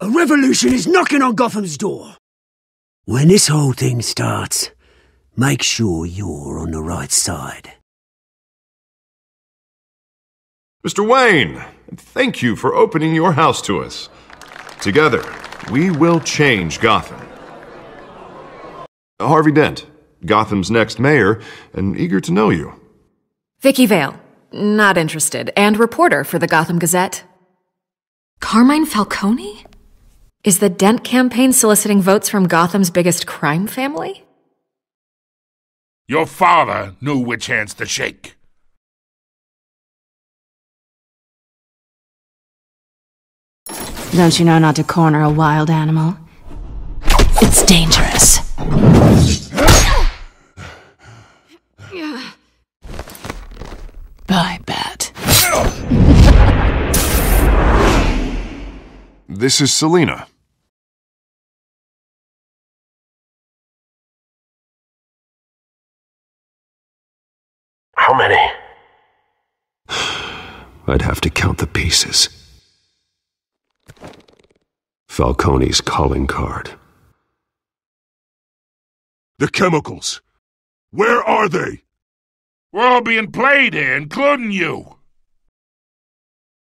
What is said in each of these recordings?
A revolution is knocking on Gotham's door. When this whole thing starts, make sure you're on the right side. Mr. Wayne, thank you for opening your house to us. Together, we will change Gotham. Harvey Dent, Gotham's next mayor, and eager to know you. Vicky Vale, not interested, and reporter for the Gotham Gazette. Carmine Falcone? Is the Dent campaign soliciting votes from Gotham's biggest crime family? Your father knew which hands to shake. Don't you know not to corner a wild animal? It's dangerous. Bye, Bat. This is Selina. How many? I'd have to count the pieces. Falcone's calling card. The chemicals. Where are they? We're all being played here, including you.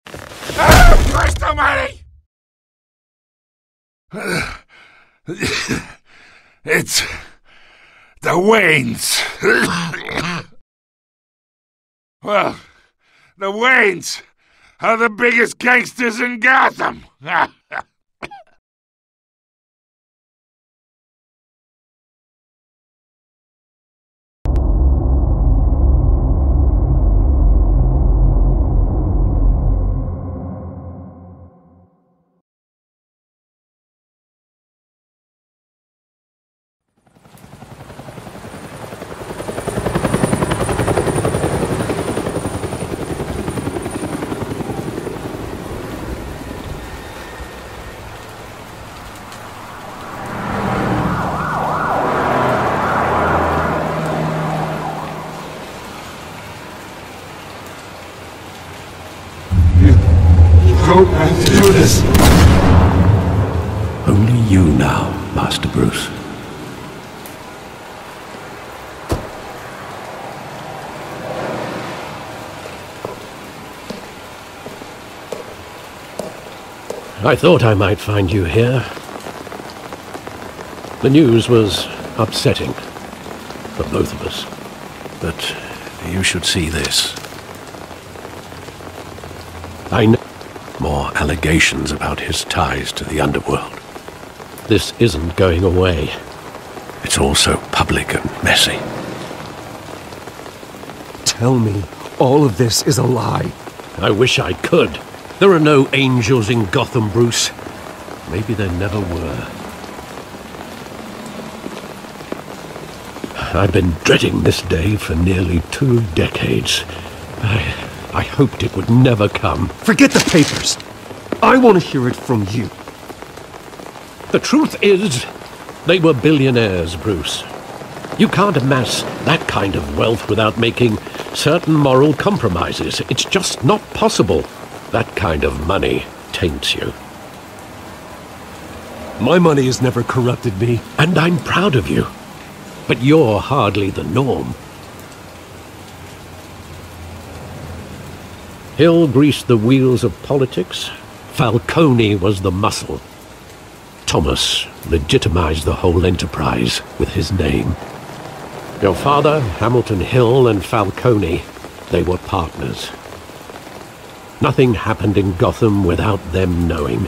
Ah, Christ almighty! It's the Waynes. Well, the Waynes are the biggest gangsters in Gotham. Don't have to do this. Only you now, Master Bruce. I thought I might find you here. The news was upsetting for both of us. But you should see this. I know more allegations about his ties to the underworld. This isn't going away. It's all so public and messy. Tell me all of this is a lie. I wish I could. There are no angels in Gotham, Bruce. Maybe there never were. I've been dreading this day for nearly 2 decades. I hoped it would never come. Forget the papers. I want to hear it from you. The truth is, they were billionaires, Bruce. You can't amass that kind of wealth without making certain moral compromises. It's just not possible. That kind of money taints you. My money has never corrupted me. And I'm proud of you. But you're hardly the norm. Hill greased the wheels of politics. Falcone was the muscle. Thomas legitimized the whole enterprise with his name. Your father, Hamilton Hill, and Falcone, they were partners. Nothing happened in Gotham without them knowing.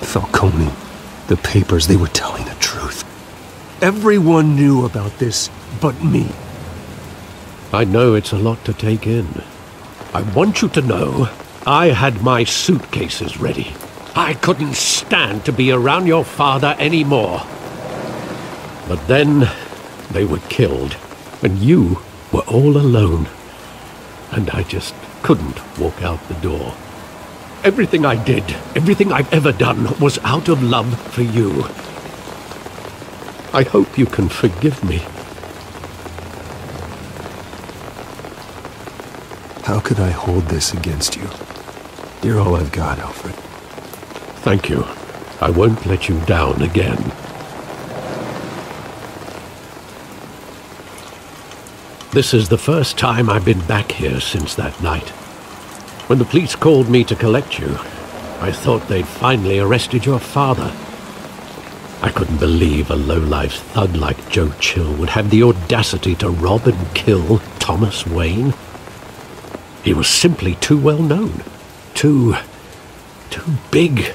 Falcone, the papers, they were telling the truth. Everyone knew about this but me. I know it's a lot to take in. I want you to know I had my suitcases ready. I couldn't stand to be around your father anymore. But then they were killed, and you were all alone. And I just couldn't walk out the door. Everything I did, everything I've ever done, was out of love for you. I hope you can forgive me. How could I hold this against you? You're all I've got, Alfred. Thank you. I won't let you down again. This is the first time I've been back here since that night. When the police called me to collect you, I thought they'd finally arrested your father. I couldn't believe a low-life thug like Joe Chill would have the audacity to rob and kill Thomas Wayne. He was simply too well known. Too big.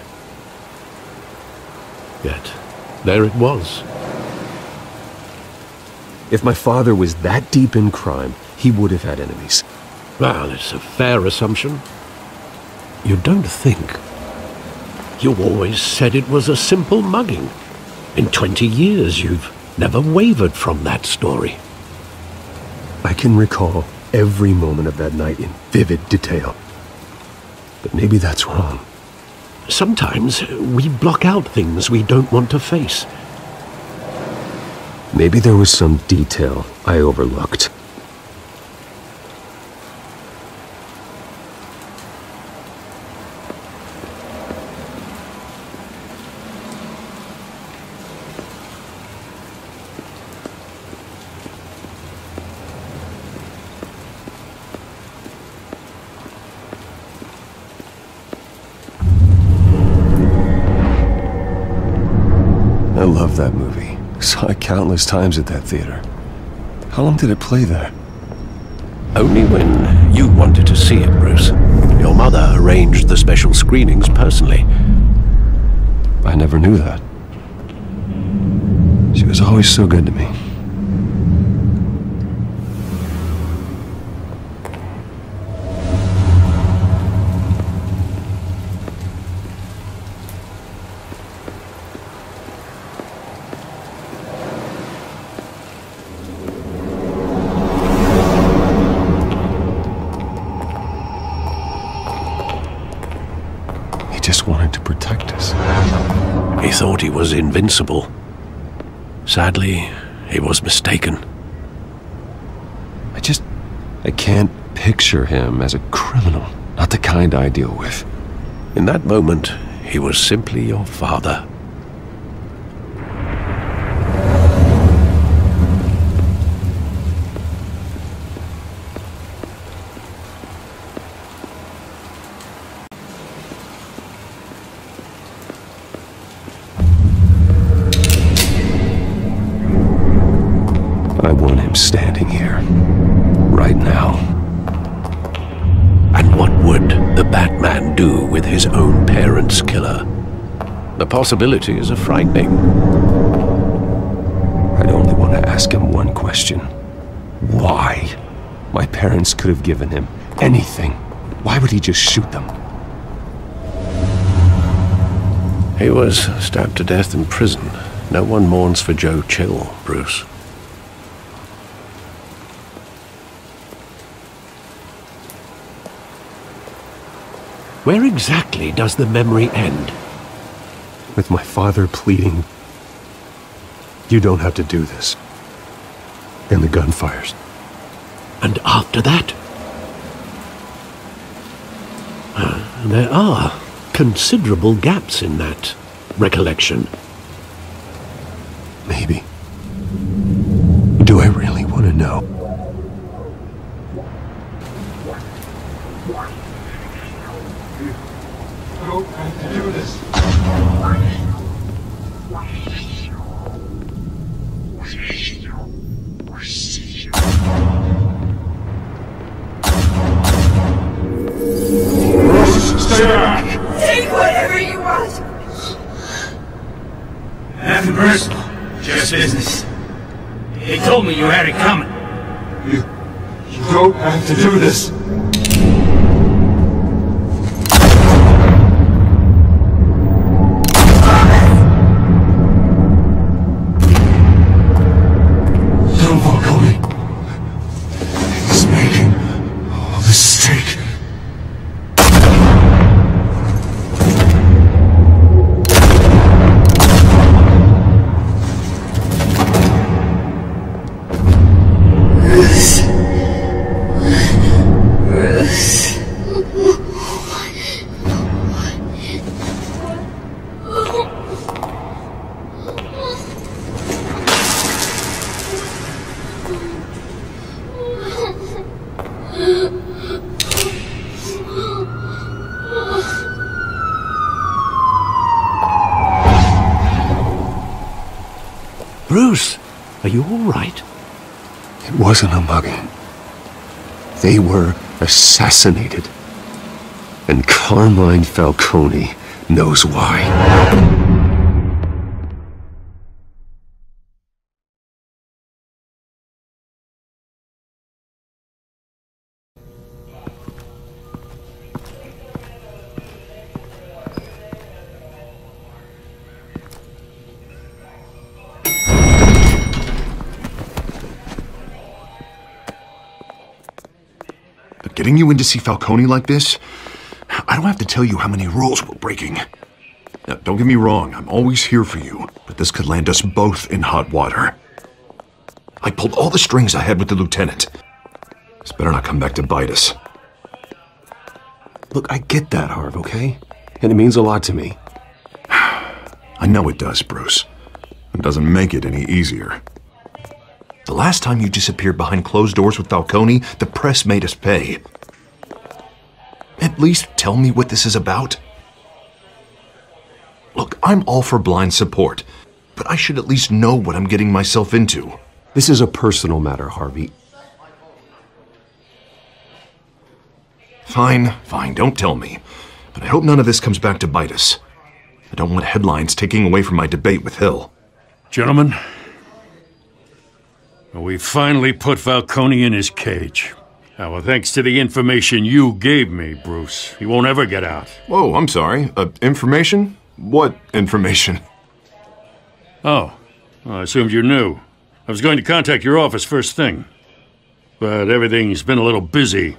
Yet, there it was. If my father was that deep in crime, he would have had enemies. Well, it's a fair assumption. You don't think? You always said it was a simple mugging. In 20 years, you've never wavered from that story. I can recall every moment of that night in vivid detail. But maybe that's wrong. Sometimes we block out things we don't want to face. Maybe there was some detail I overlooked. I love that movie. Saw it countless times at that theater. How long did it play there? Only when you wanted to see it, Bruce. Your mother arranged the special screenings personally. I never knew that. She was always so good to me. He just wanted to protect us. He thought he was invincible. Sadly, he was mistaken. I can't picture him as a criminal. Not the kind I deal with. In that moment, he was simply your father. I want him standing here, right now. And what would the Batman do with his own parents' killer? The possibilities are frightening. I'd only want to ask him one question. Why? My parents could have given him anything. Why would he just shoot them? He was stabbed to death in prison. No one mourns for Joe Chill, Bruce. Where exactly does the memory end? With my father pleading, "You don't have to do this." And the gunfires. And after that? There are considerable gaps in that recollection. Maybe. Do I really want to know? Don't have to do this. Stay back! Take whatever you want! Nothing personal, just business. They told me you had it coming. You don't have to do this. Don't walk on me. He's making a mistake. Bruce, are you all right? It wasn't a mugging. They were assassinated. And Carmine Falcone knows why. But getting you in to see Falcone like this, I don't have to tell you how many rules we're breaking. Now, don't get me wrong, I'm always here for you, but this could land us both in hot water. I pulled all the strings I had with the lieutenant. This better not come back to bite us. Look, I get that, Harv, okay? And it means a lot to me. I know it does, Bruce. It doesn't make it any easier. The last time you disappeared behind closed doors with Falcone, the press made us pay. At least tell me what this is about. Look, I'm all for blind support, but I should at least know what I'm getting myself into. This is a personal matter, Harvey. Fine, don't tell me. But I hope none of this comes back to bite us. I don't want headlines taking away from my debate with Hill. Gentlemen, we finally put Falcone in his cage. Well, thanks to the information you gave me, Bruce, he won't ever get out. Whoa, I'm sorry. Information? What information? Oh, I assumed you knew. I was going to contact your office first thing. But everything's been a little busy.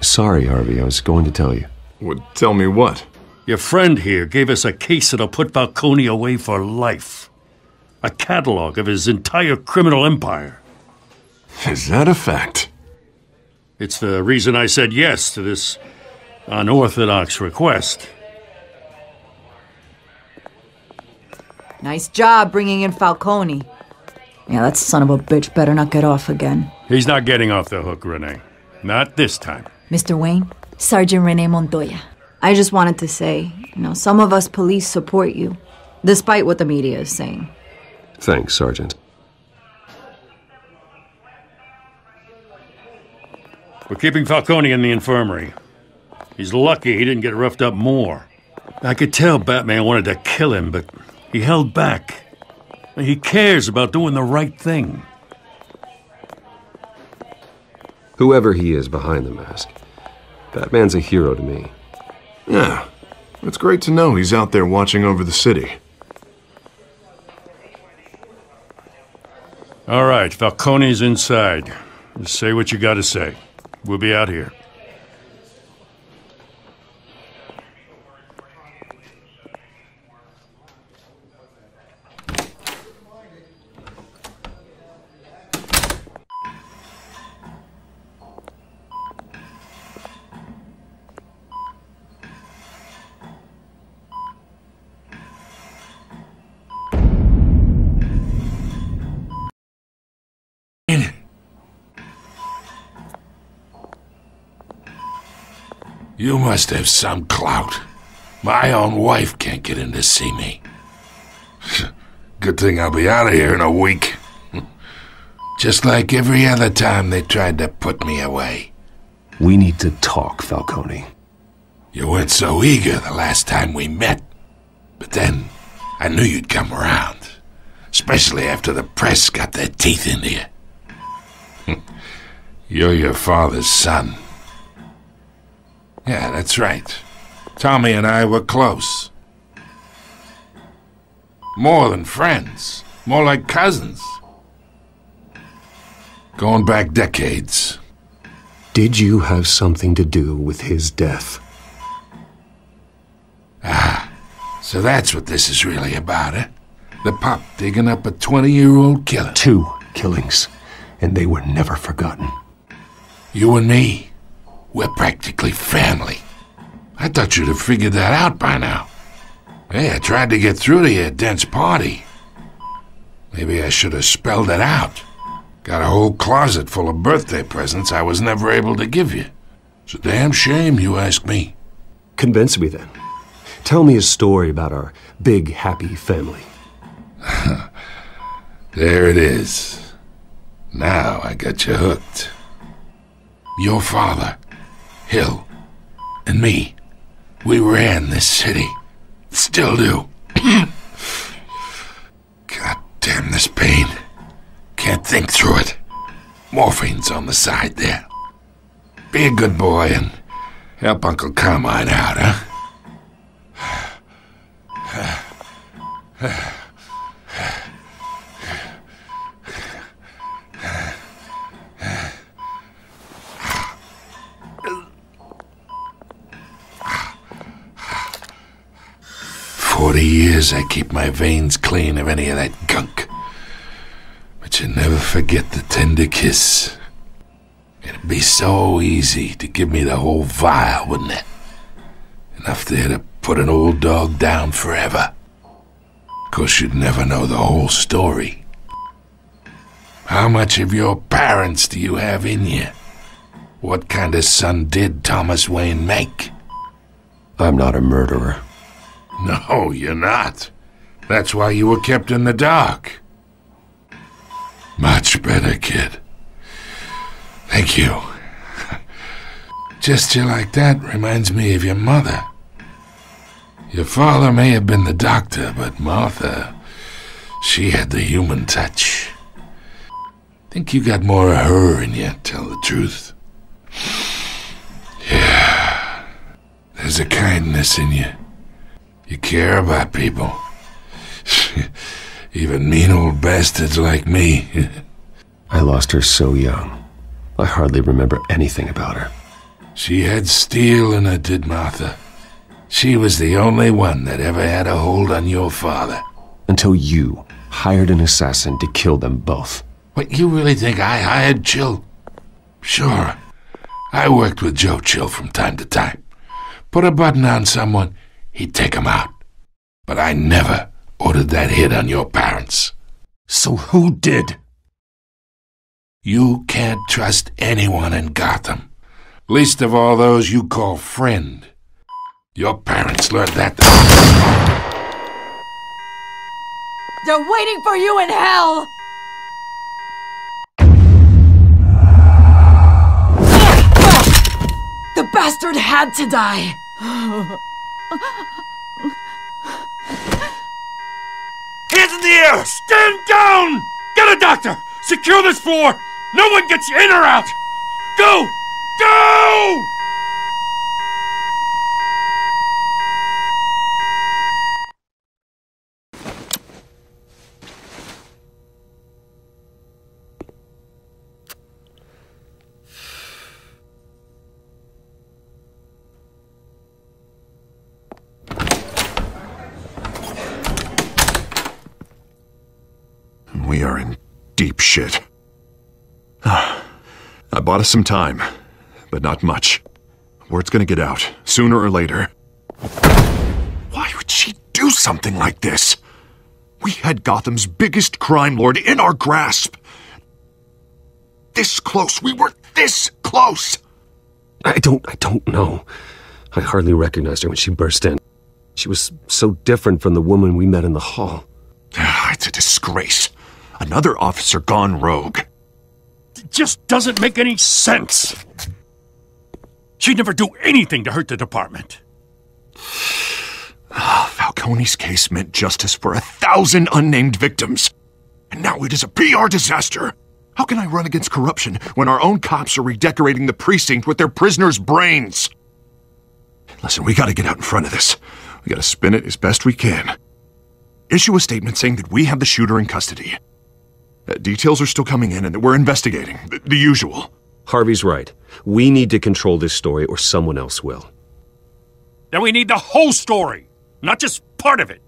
Sorry, Harvey, I was going to tell you. Well, tell me what? Your friend here gave us a case that'll put Falcone away for life. A catalog of his entire criminal empire. Is that a fact? It's the reason I said yes to this unorthodox request. Nice job bringing in Falcone. Yeah, that son of a bitch better not get off again. He's not getting off the hook, Renee. Not this time. Mr. Wayne, Sergeant Renee Montoya. I just wanted to say, some of us police support you, despite what the media is saying. Thanks, Sergeant. We're keeping Falcone in the infirmary. He's lucky he didn't get roughed up more. I could tell Batman wanted to kill him, but he held back. He cares about doing the right thing. Whoever he is behind the mask, Batman's a hero to me. Yeah, it's great to know he's out there watching over the city. All right, Falcone's inside. Just say what you gotta say. We'll be out here. You must have some clout. My own wife can't get in to see me. Good thing I'll be out of here in a week. Just like every other time they tried to put me away. We need to talk, Falcone. You weren't so eager the last time we met. But then, I knew you'd come around. Especially after the press got their teeth into you. You're your father's son. Yeah, that's right. Tommy and I were close. More than friends. More like cousins. Going back decades. Did you have something to do with his death? Ah, so that's what this is really about, eh? The pup digging up a 20-year-old killer. 2 killings, and they were never forgotten. You and me, we're practically family. I thought you'd have figured that out by now. Hey, I tried to get through to your dense party. Maybe I should have spelled it out. Got a whole closet full of birthday presents I was never able to give you. It's a damn shame, you ask me. Convince me then. Tell me a story about our big, happy family. There it is. Now I got you hooked. Your father, Hill, and me, we ran this city. Still do. God damn this pain. Can't think through it. Morphine's on the side there. Be a good boy and help Uncle Carmine out, huh? 40 years I keep my veins clean of any of that gunk. But you never forget the tender kiss. It'd be so easy to give me the whole vial, wouldn't it? Enough there to put an old dog down forever. Of course, you'd never know the whole story. How much of your parents do you have in you? What kind of son did Thomas Wayne make? I'm not a murderer. No, you're not. That's why you were kept in the dark. Much better, kid. Thank you. Gesture like that reminds me of your mother. Your father may have been the doctor, but Martha, she had the human touch. Think you got more of her in you, tell the truth. Yeah. There's a kindness in you. You care about people. Even mean old bastards like me. I lost her so young. I hardly remember anything about her. She had steel in her, did Martha. She was the only one that ever had a hold on your father. Until you hired an assassin to kill them both. What, you really think I hired Chill? Sure. I worked with Joe Chill from time to time. Put a button on someone, he'd take him out. But I never ordered that hit on your parents. So who did? You can't trust anyone in Gotham. Least of all those you call friend. Your parents learned that. They're waiting for you in hell! The bastard had to die! Hands in the air! Stand down! Get a doctor! Secure this floor! No one gets in or out! Go! Go! We are in deep shit. I bought us some time, but not much. Word's gonna get out, sooner or later. Why would she do something like this? We had Gotham's biggest crime lord in our grasp. This close. We were this close. I don't know. I hardly recognized her when she burst in. She was so different from the woman we met in the hall. It's a disgrace. Another officer gone rogue. It just doesn't make any sense. She'd never do anything to hurt the department. Falcone's case meant justice for 1,000 unnamed victims. And now it is a PR disaster. How can I run against corruption when our own cops are redecorating the precinct with their prisoners' brains? Listen, we gotta get out in front of this. We gotta spin it as best we can. Issue a statement saying that we have the shooter in custody. Details are still coming in and that we're investigating. The usual. Harvey's right. We need to control this story or someone else will. Then we need the whole story, not just part of it.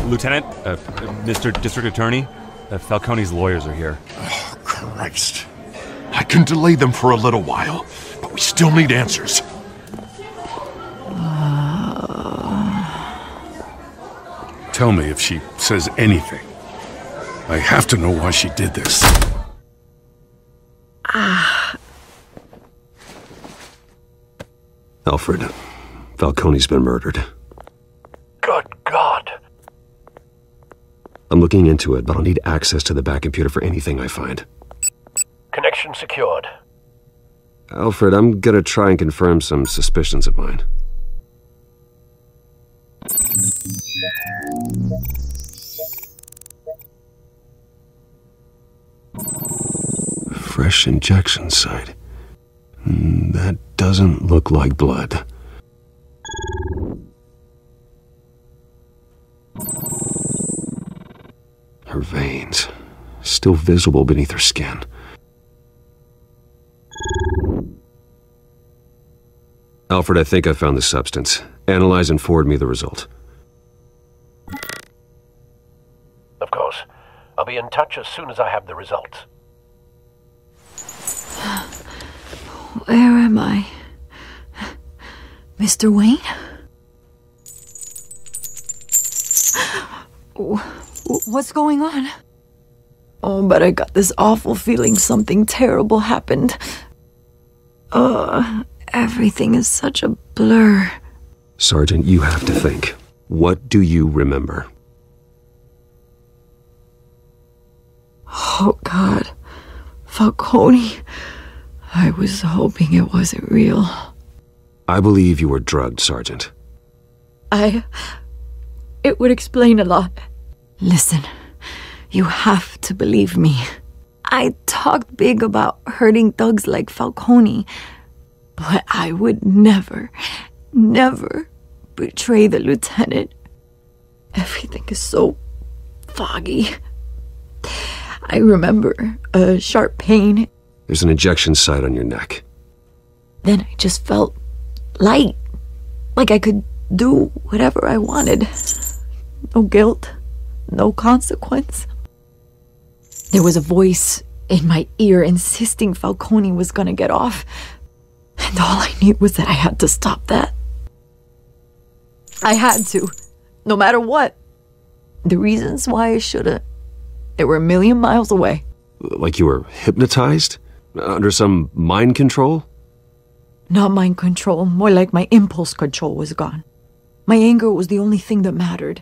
Lieutenant, Mr. District Attorney, Falcone's lawyers are here. Oh, Christ. I can delay them for a little while, but we still need answers. Tell me if she says anything. I have to know why she did this. Alfred, Falcone's been murdered. Good God. I'm looking into it, but I'll need access to the back computer for anything I find. Connection secured. Alfred, I'm gonna try and confirm some suspicions of mine. Fresh injection site. That doesn't look like blood. Her veins, still visible beneath her skin. Alfred, I think I found the substance. Analyze and forward me the result. Of course. I'll be in touch as soon as I have the results. Where am I? Mr. Wayne? What's going on? Oh, but I got this awful feeling something terrible happened. Everything is such a blur. Sergeant, you have to think. What do you remember? Oh, God. Falcone. I was hoping it wasn't real. I believe you were drugged, Sergeant. It would explain a lot. Listen, you have to believe me. I talked big about hurting thugs like Falcone, but I would never betray the lieutenant. Everything is so foggy. I remember a sharp pain. There's an injection site on your neck. Then I just felt light, like I could do whatever I wanted. No guilt, no consequence. There was a voice in my ear insisting Falcone was gonna get off. And all I knew was that I had to stop that. I had to, no matter what. The reasons why I shouldn't, they were a million miles away. Like you were hypnotized? Under some mind control? Not mind control, more like my impulse control was gone. My anger was the only thing that mattered.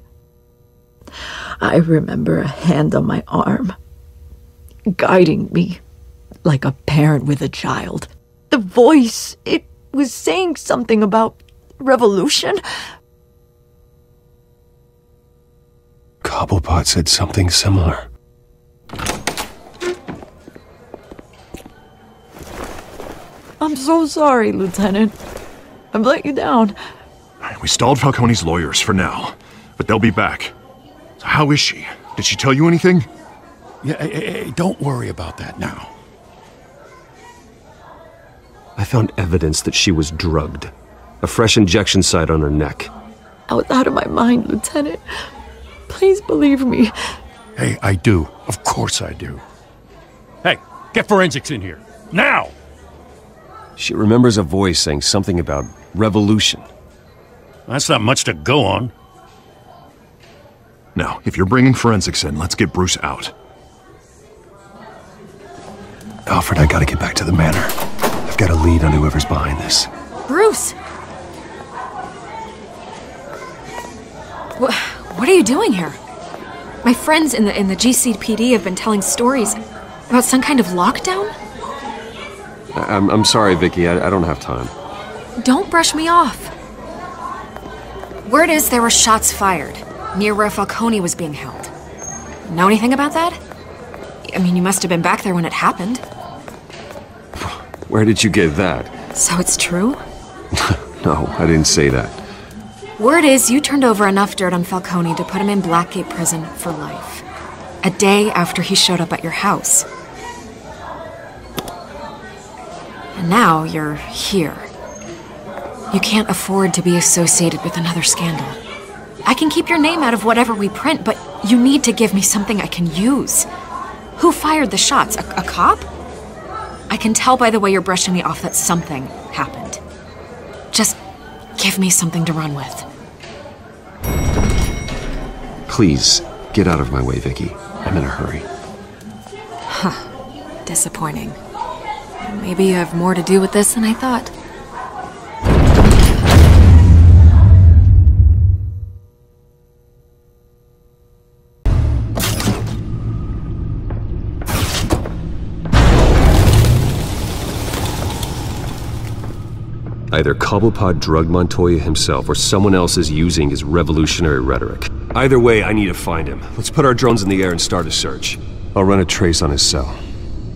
I remember a hand on my arm, guiding me like a parent with a child. The voice, it was saying something about revolution. Cobblepot said something similar. I'm so sorry, Lieutenant. I've let you down. We stalled Falcone's lawyers for now, but they'll be back. So how is she? Did she tell you anything? Yeah, hey, don't worry about that now. I found evidence that she was drugged. A fresh injection site on her neck. I was out of my mind, Lieutenant. Please believe me. Hey, I do. Of course I do. Hey, get forensics in here. Now! She remembers a voice saying something about revolution. That's not much to go on. Now, if you're bringing forensics in, let's get Bruce out. Alfred, I gotta get back to the manor. I've got a lead on whoever's behind this. Bruce! What are you doing here? My friends in the GCPD have been telling stories about some kind of lockdown? I'm sorry, Vicky. I don't have time. Don't brush me off. Word is there were shots fired near where Falcone was being held. Know anything about that? I mean, you must have been back there when it happened. Where did you get that? So it's true? No, I didn't say that. Word is you turned over enough dirt on Falcone to put him in Blackgate Prison for life. A day after he showed up at your house. And now you're here. You can't afford to be associated with another scandal. I can keep your name out of whatever we print, but you need to give me something I can use. Who fired the shots? A cop? I can tell by the way you're brushing me off that something happened. Just give me something to run with. Please, get out of my way, Vicky. I'm in a hurry. Huh. Disappointing. Maybe you have more to do with this than I thought. Either Cobblepot drugged Montoya himself, or someone else is using his revolutionary rhetoric. Either way, I need to find him. Let's put our drones in the air and start a search. I'll run a trace on his cell.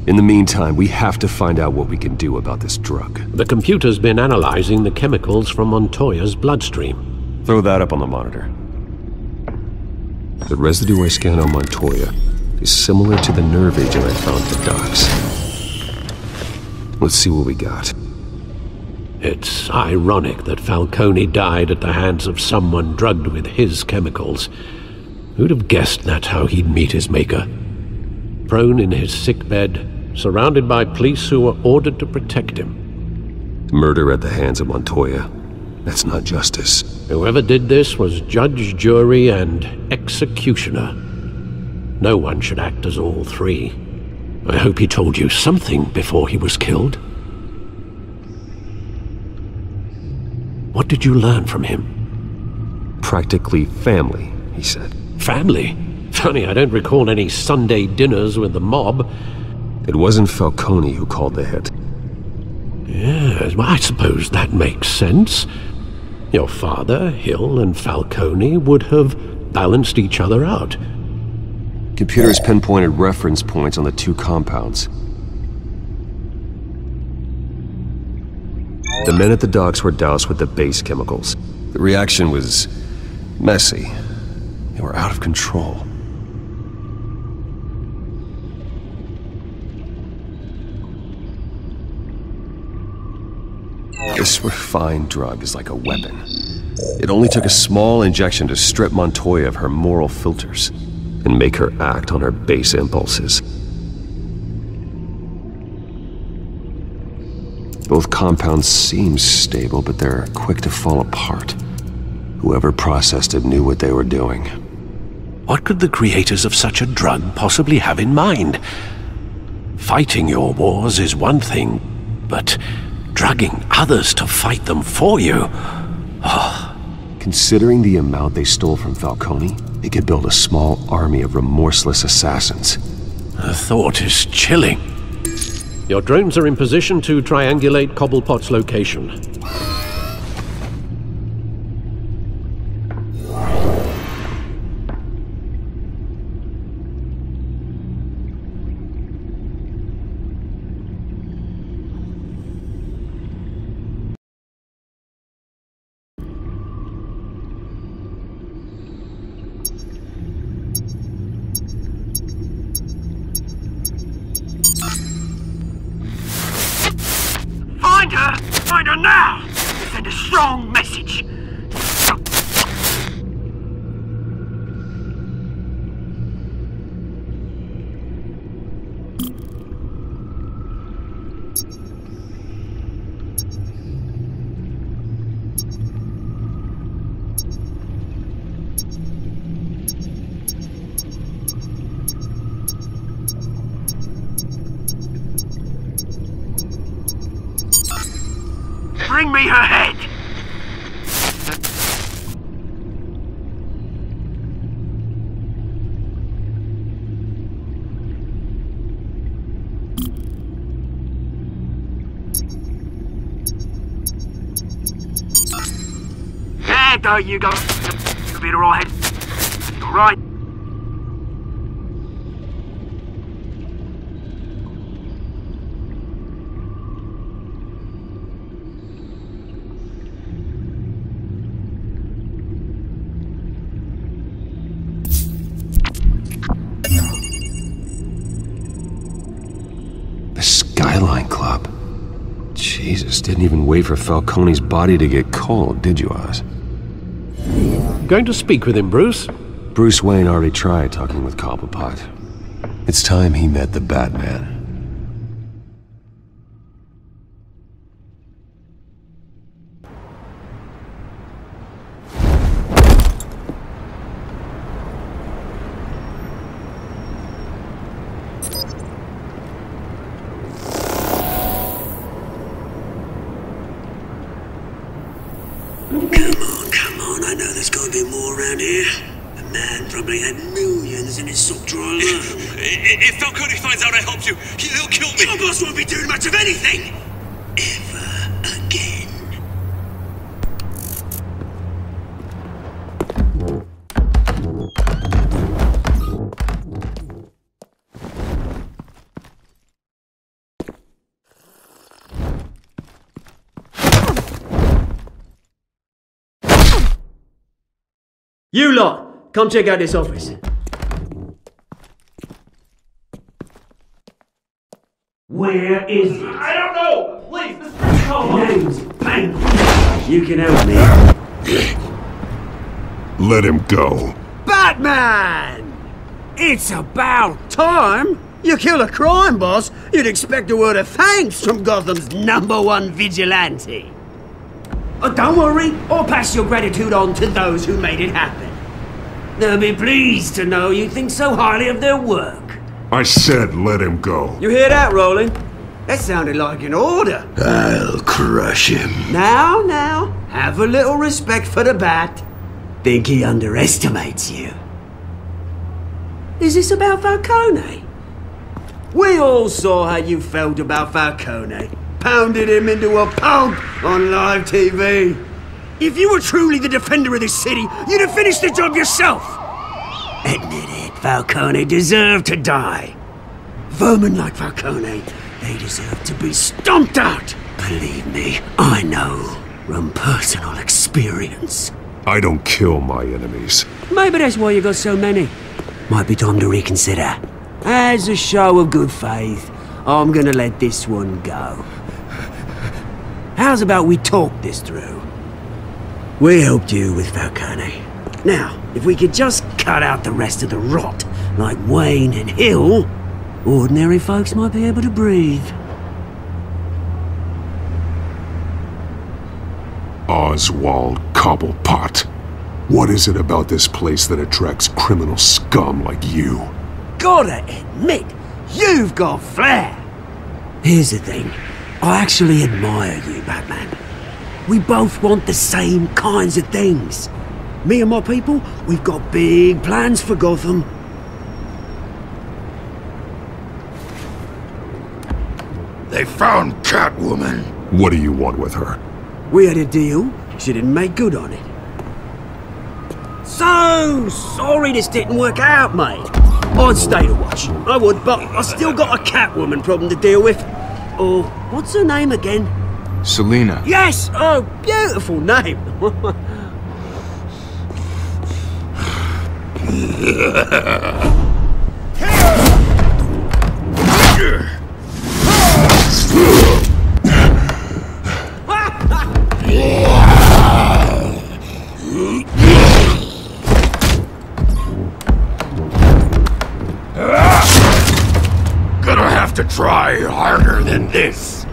In the meantime, we have to find out what we can do about this drug. The computer's been analyzing the chemicals from Montoya's bloodstream. Throw that up on the monitor. The residue I scanned on Montoya is similar to the nerve agent I found at the docks. Let's see what we got. It's ironic that Falcone died at the hands of someone drugged with his chemicals. Who'd have guessed that's how he'd meet his maker? Prone in his sickbed, surrounded by police who were ordered to protect him. Murder at the hands of Montoya. That's not justice. Whoever did this was judge, jury, and executioner. No one should act as all three. I hope he told you something before he was killed. What did you learn from him? Practically family, he said. Family? Funny, I don't recall any Sunday dinners with the mob. It wasn't Falcone who called the hit. Yes, well, I suppose that makes sense. Your father, Hill, and Falcone would have balanced each other out. Computers pinpointed reference points on the two compounds. The men at the docks were doused with the base chemicals. The reaction was messy. They were out of control. This refined drug is like a weapon. It only took a small injection to strip Montoya of her moral filters and make her act on her base impulses. Both compounds seem stable, but they're quick to fall apart. Whoever processed it knew what they were doing. What could the creators of such a drug possibly have in mind? Fighting your wars is one thing, but drugging others to fight them for you? Oh. Considering the amount they stole from Falcone, they could build a small army of remorseless assassins. The thought is chilling. Your drones are in position to triangulate Cobblepot's location. Find her now! Send a strong message! Bring me her head! There you go. You'll be alright. Alright. Skyline Club. Jesus, didn't even wait for Falcone's body to get cold, did you, Oz? Going to speak with him, Bruce? Bruce Wayne already tried talking with Cobblepot. It's time he met the Batman. Come on, I know there's gotta be more around here. The man probably had millions in his sock drawer alone. If Falcone finds out I helped you, he'll kill me. Your boss won't be doing much of anything! Ever again. You lot, come check out this office. Where is it? I don't know! Please, Mr. Cole! Name's Bang. You can help me. Let him go. Batman! It's about time! You kill a crime boss, you'd expect a word of thanks from Gotham's #1 vigilante. Don't worry, I'll pass your gratitude on to those who made it happen. They'll be pleased to know you think so highly of their work. I said let him go. You hear that, Roland? That sounded like an order. I'll crush him. Now, have a little respect for the Bat. Think he underestimates you. Is this about Falcone? We all saw how you felt about Falcone. Pounded him into a pulp on live TV. If you were truly the defender of this city, you'd have finished the job yourself. Admit it, Falcone deserved to die. Vermin like Falcone, they deserve to be stomped out. Believe me, I know from personal experience. I don't kill my enemies. Maybe that's why you got so many. Might be time to reconsider. As a show of good faith, I'm gonna let this one go. How's about we talk this through? We helped you with Falcone. Now, if we could just cut out the rest of the rot, like Wayne and Hill, ordinary folks might be able to breathe. Oswald Cobblepot. What is it about this place that attracts criminal scum like you? Gotta admit, you've got flair. Here's the thing. I actually admire you, Batman. We both want the same kinds of things. Me and my people, we've got big plans for Gotham. They found Catwoman. What do you want with her? We had a deal. She didn't make good on it. So sorry this didn't work out, mate. I'd stay to watch. I would, but I still got a Catwoman problem to deal with. Oh, what's her name again? Selina. Yes! Oh, beautiful name. Gonna have to try harder than this.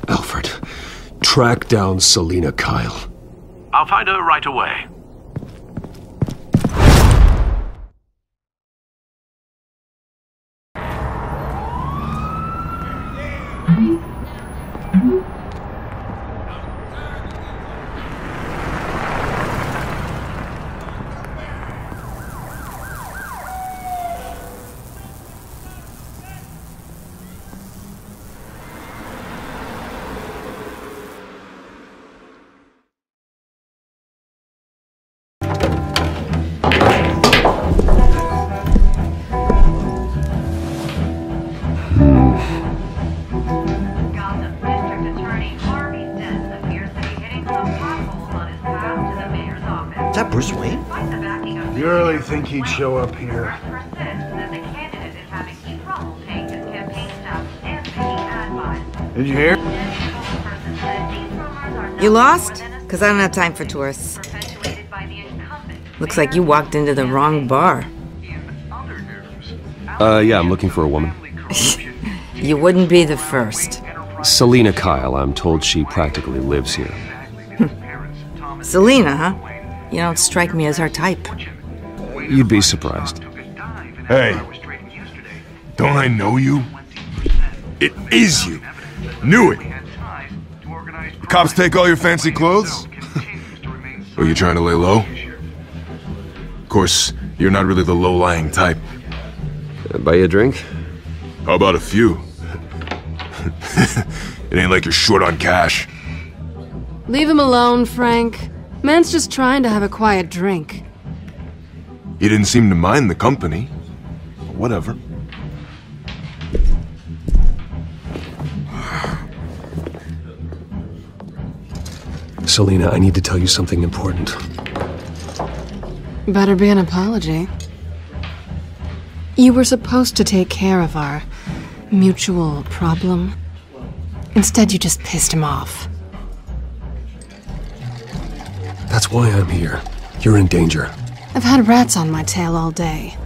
Alfred, track down Selina Kyle. I'll find her right away. Is that Bruce Wayne? You really think he'd show up here? Did you hear? You lost? Because I don't have time for tourists. Looks like you walked into the wrong bar. Yeah, I'm looking for a woman. You wouldn't be the first. Selina Kyle, I'm told she practically lives here. Selina, huh? You don't strike me as her type. You'd be surprised. Hey, don't I know you? It is you. Knew it. Cops take all your fancy clothes? Are you trying to lay low? Of course, you're not really the low-lying type. Buy you a drink? How about a few? It ain't like you're short on cash. Leave him alone, Frank. Man's just trying to have a quiet drink. He didn't seem to mind the company. Whatever. Selina, I need to tell you something important. Better be an apology. You were supposed to take care of our mutual problem. Instead, you just pissed him off. That's why I'm here. You're in danger. I've had rats on my tail all day.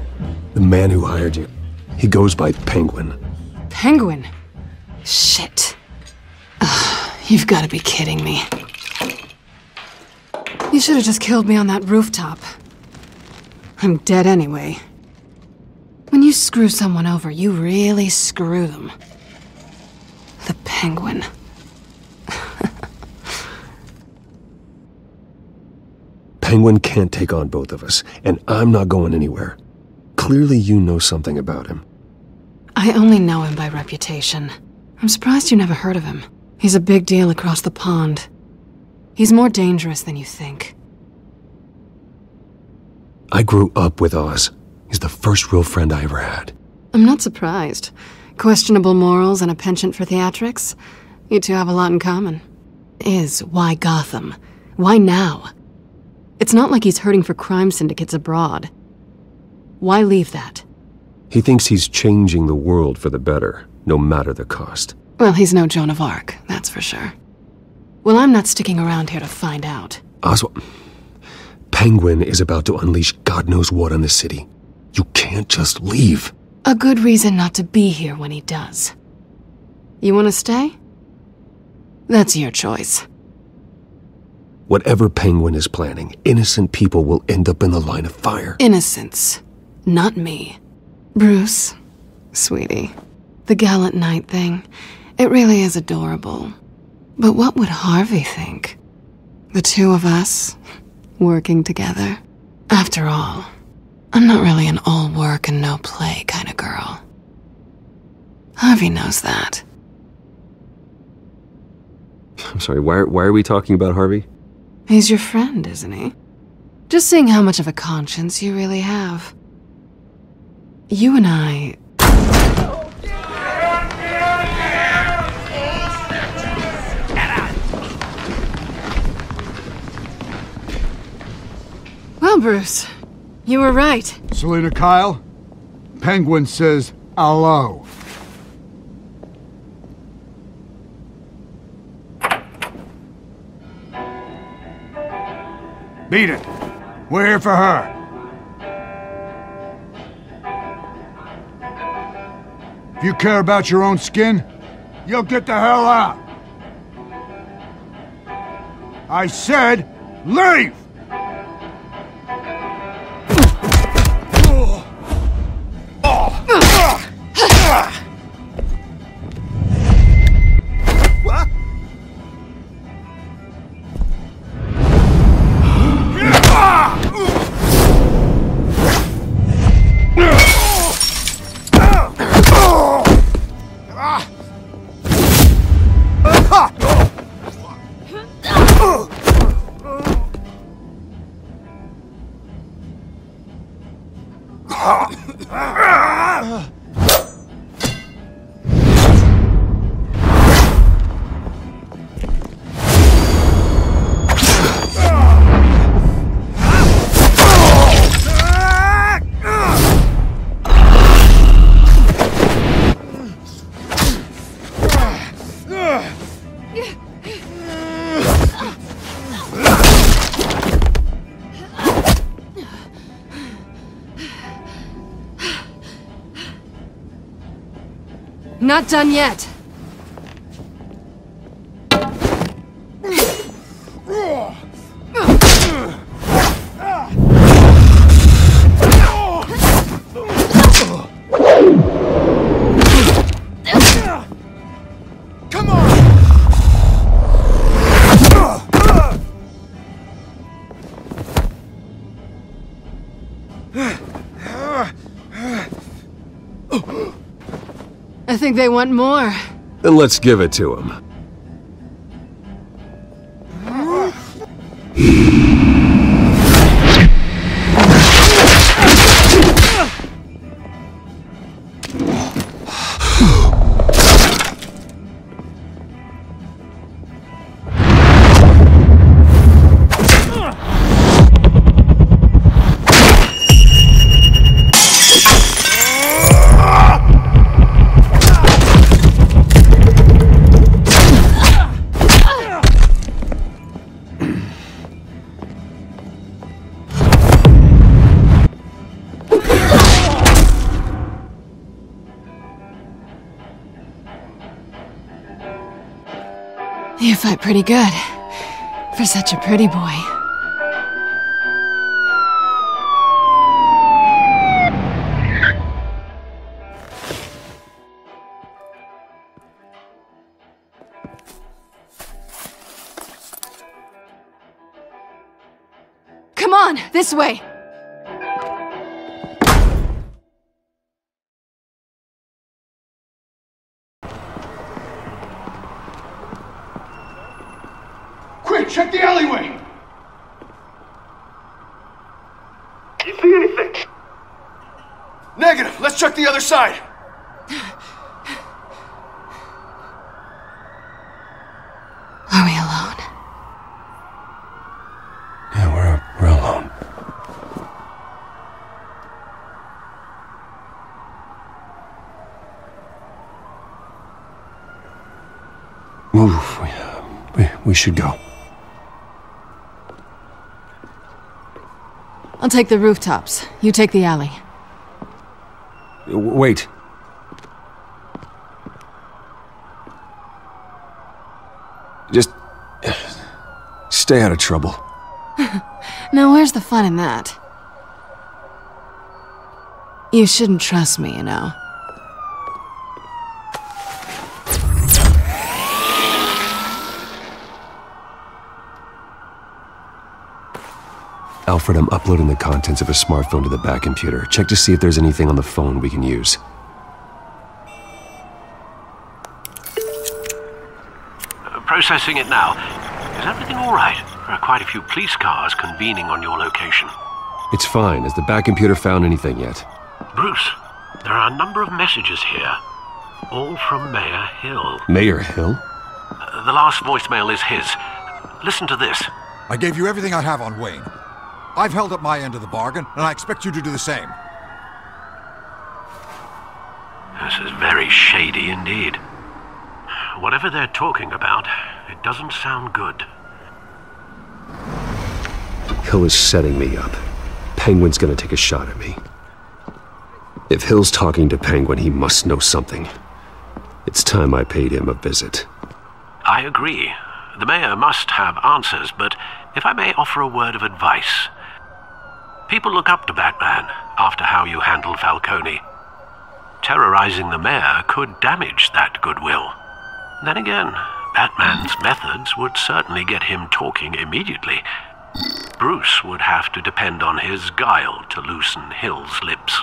The man who hired you, he goes by Penguin. Penguin? Shit. Ugh, you've got to be kidding me. You should have just killed me on that rooftop. I'm dead anyway. When you screw someone over, you really screw them. The Penguin. Penguin can't take on both of us, and I'm not going anywhere. Clearly you know something about him. I only know him by reputation. I'm surprised you never heard of him. He's a big deal across the pond. He's more dangerous than you think. I grew up with Oz. He's the first real friend I ever had. I'm not surprised. Questionable morals and a penchant for theatrics? You two have a lot in common. Why Gotham? Why now? It's not like he's hurting for crime syndicates abroad. Why leave that? He thinks he's changing the world for the better, no matter the cost. Well, he's no Joan of Arc, that's for sure. Well, I'm not sticking around here to find out. Oswald, Penguin is about to unleash God knows what on the city. You can't just leave. A good reason not to be here when he does. You want to stay? That's your choice. Whatever Penguin is planning, innocent people will end up in the line of fire. Innocence. Not me. Bruce, sweetie, the gallant knight thing, it really is adorable. But what would Harvey think? The two of us, working together? After all, I'm not really an all work and no play kind of girl. Harvey knows that. I'm sorry, why are we talking about Harvey? He's your friend, isn't he? Just seeing how much of a conscience you really have. You and I... Well, Bruce, you were right. Selina Kyle, Penguin says hello. Beat it. We're here for her. If you care about your own skin, you'll get the hell out. I said, leave! Not done yet. Come on! I think they want more. Then let's give it to them. You fight pretty good, for such a pretty boy. Come on, this way! Quick, check the alleyway! You see anything? Negative. Let's check the other side. Are we alone? Yeah, we're alone. Move. We should go. I'll take the rooftops. You take the alley. Wait. Just stay out of trouble. Now where's the fun in that? You shouldn't trust me, you know. Alfred, I'm uploading the contents of a smartphone to the back computer. Check to see if there's anything on the phone we can use. Processing it now. Is everything all right? There are quite a few police cars convening on your location. It's fine. Has the back computer found anything yet? Bruce, there are a number of messages here. All from Mayor Hill. Mayor Hill? The last voicemail is his. Listen to this. I gave you everything I have on Wayne. I've held up my end of the bargain, and I expect you to do the same. This is very shady indeed. Whatever they're talking about, it doesn't sound good. Hill is setting me up. Penguin's gonna take a shot at me. If Hill's talking to Penguin, he must know something. It's time I paid him a visit. I agree. The mayor must have answers, but if I may offer a word of advice. People look up to Batman after how you handled Falcone. Terrorizing the mayor could damage that goodwill. Then again, Batman's methods would certainly get him talking immediately. Bruce would have to depend on his guile to loosen Hill's lips.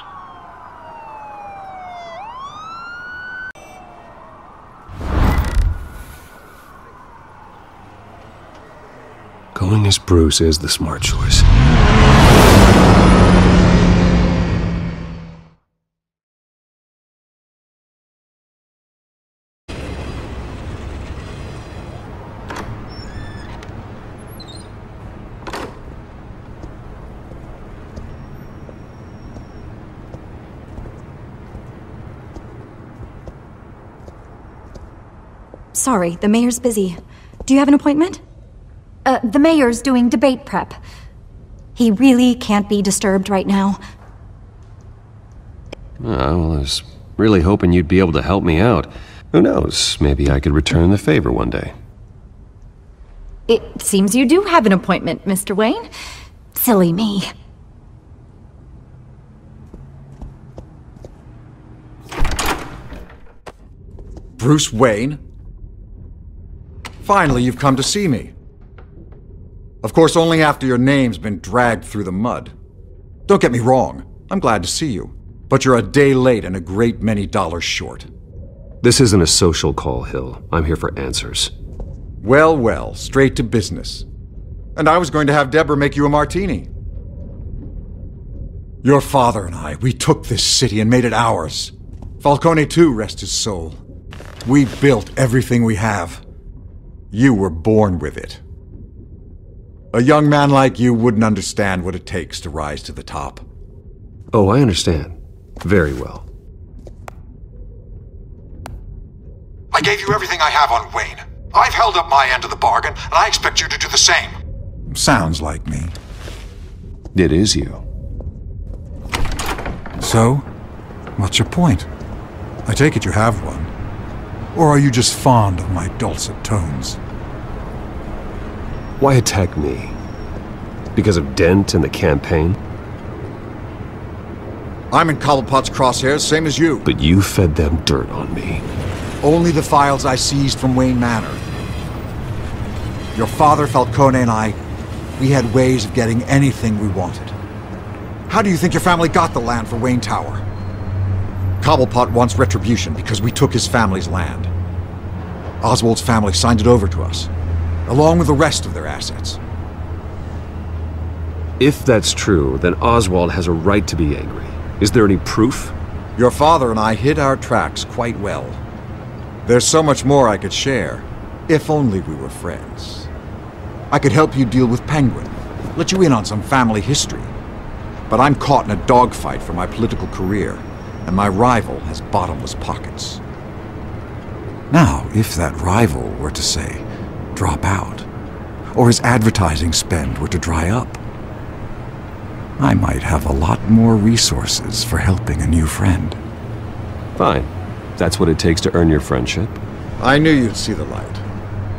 Going as Bruce is the smart choice. Sorry, the mayor's busy. Do you have an appointment? The mayor's doing debate prep. He really can't be disturbed right now. Well, I was really hoping you'd be able to help me out. Who knows, maybe I could return the favor one day. It seems you do have an appointment, Mr. Wayne. Silly me. Bruce Wayne? Finally, you've come to see me. Of course, only after your name's been dragged through the mud. Don't get me wrong, I'm glad to see you. But you're a day late and a great many dollars short. This isn't a social call, Hill. I'm here for answers. Well, well, straight to business. And I was going to have Deborah make you a martini. Your father and I, we took this city and made it ours. Falcone too, rest his soul. We built everything we have. You were born with it. A young man like you wouldn't understand what it takes to rise to the top. Oh, I understand. Very well. I gave you everything I have on Wayne. I've held up my end of the bargain, and I expect you to do the same. Sounds like me. It is you. So, what's your point? I take it you have one. Or are you just fond of my dulcet tones? Why attack me? Because of Dent and the campaign? I'm in Cobblepot's crosshairs, same as you. But you fed them dirt on me. Only the files I seized from Wayne Manor. Your father, Falcone, and I, we had ways of getting anything we wanted. How do you think your family got the land for Wayne Tower? Cobblepot wants retribution because we took his family's land. Oswald's family signed it over to us, along with the rest of their assets. If that's true, then Oswald has a right to be angry. Is there any proof? Your father and I hid our tracks quite well. There's so much more I could share, if only we were friends. I could help you deal with Penguin, let you in on some family history. But I'm caught in a dogfight for my political career, and my rival has bottomless pockets. Now, if that rival were to, say, drop out, or his advertising spend were to dry up, I might have a lot more resources for helping a new friend. Fine. That's what it takes to earn your friendship. I knew you'd see the light.